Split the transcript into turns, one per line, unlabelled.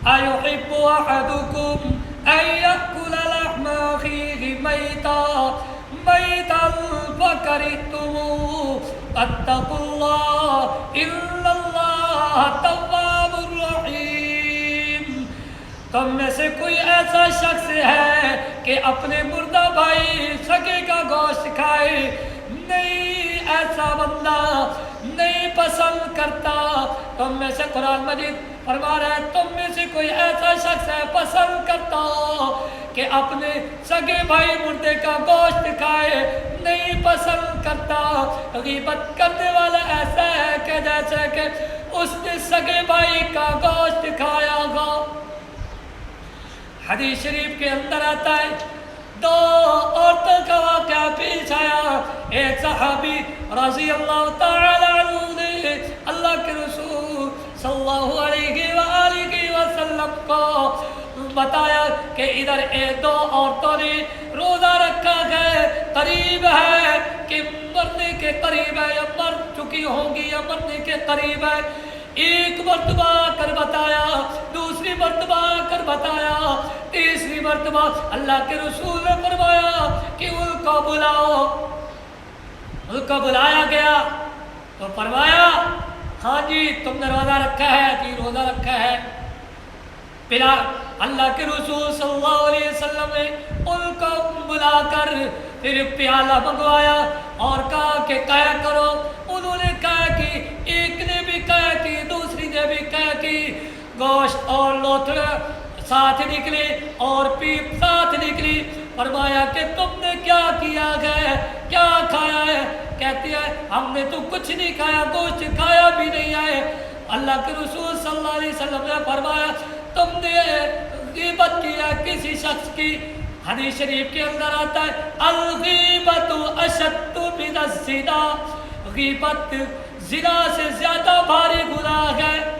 أيحب أحدكم أن يأكل لحم أخيه ميتا فكرهتموه فاتقوا الله إن الله تواب رحيم. تم میں سے کوئی ایسا شخص ہے کہ اپنے مردہ بھائی سگے کا گوشت کھائے؟ نہیں، ایسا بندہ نہیں پسند کرتا. تم میں سے قرآن مجید فرما رہا ہے تم میں سے کوئی ایسا شخص ہے پسند کرتا کہ اپنے سگے بھائی مردے کا گوشت کھائے؟ نہیں پسند کرتا. غیبت کرنے والا ایسا ہے کہ جیسے کہ اس نے سگے بھائی کا گوشت کھایا گا. حدیث شریف کے اندر آتا ہے دو عورتوں کا واقعہ پیش آیا. ایک صحابی رضی اللہ تعالی عنہ نے اللہ کے رسول صلی اللہ علیہ وآلہ وسلم کو بتایا کہ ادھر دو عورتوں نے روزہ رکھا ہے، قریب ہے کہ مرنے کے قریب ہے یا مر چکی ہوں گی یا مرنے کے قریب ہے. ایک مرتبہ کر بتایا، دوسری مرتبہ کر بتایا، تیسری مرتبہ اللہ کے رسول نے فرمایا کہ ان کو بلاؤ. ان کو بلایا گیا تو فرمایا ہاں جی تم نے روزہ رکھا ہے؟ جی روزہ رکھا ہے. پھر اللہ کے رسول صلی اللہ علیہ وسلم نے ان کو بلا کر پھر پیالہ منگوایا اور کہا کہ کیا کرو. انہوں نے کہا کہ ایک نے بھی کہا کہ دوسری نے بھی کہا کہ گوشت اور لوتھڑا ساتھ نکلے اور پیپ ساتھ نکلی. فرمایا کہ تم نے کیا کیا ہے، کیا کھایا ہے؟ کہتی ہے ہم نے تو کچھ نہیں کھایا، گوشت کھایا بھی نہیں ہے. اللہ کے رسول صلی اللہ علیہ وسلم نے فرمایا تم نے غیبت کیا کسی شخص کی. حدیث شریف کے اندر آتا ہے الغیبت اشد من الزنا، غیبت زنا سے زیادہ بھاری گناہ ہے.